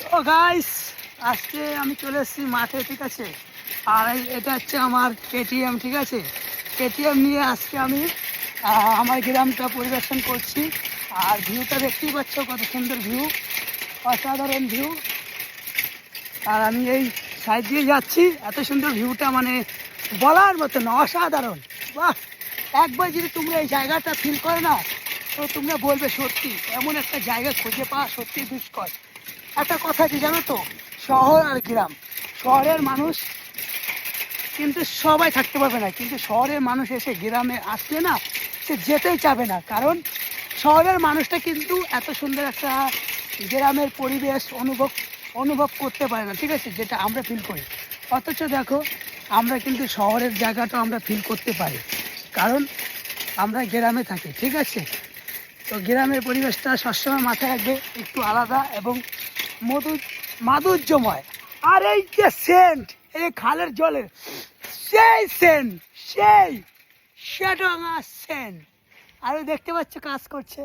তো গাইস, আজকে আমি চলে এসেছি মাঠে, ঠিক আছে। আর এটা হচ্ছে আমার কেটিএম, ঠিক আছে। কেটিএম নিয়ে আজকে আমি আমার গ্রামটা পরিদর্শন করছি। আর ভিউটা দেখতেই পাচ্ছ, কত সুন্দর ভিউ, অসাধারণ ভিউ। আর আমি এই সাইড দিয়ে যাচ্ছি, এত সুন্দর ভিউটা মানে বলার মতো না, অসাধারণ। বাহ, একবার যদি তোমরা এই জায়গাটা ফিল করো না, তো তোমরা বলবে সত্যি এমন একটা জায়গা খুঁজে পাওয়া সত্যি দুষ্কর। একটা কথা কি জানো তো, শহর আর গ্রাম, শহরের মানুষ কিন্তু সবাই থাকতে পারবে না, কিন্তু শহরের মানুষ এসে গ্রামে আসলে না, সে যেতেই চাবে না। কারণ শহরের মানুষটা কিন্তু এত সুন্দর একটা গ্রামের পরিবেশ অনুভব করতে পারে না, ঠিক আছে, যেটা আমরা ফিল করি। অথচ দেখো, আমরা কিন্তু শহরের জায়গাটা আমরা ফিল করতে পারি, কারণ আমরা গ্রামে থাকি, ঠিক আছে। তো গ্রামের পরিবেশটা সবসময় মাথায় রাখবে, একটু আলাদা এবং মাধুর্যময়। আর এই যে সেন্ট, এই খালের জলের সেই সেন্ট, সেই শ্যাডোঙা সেন্ট। আর দেখতে পাচ্ছ কাজ করছে।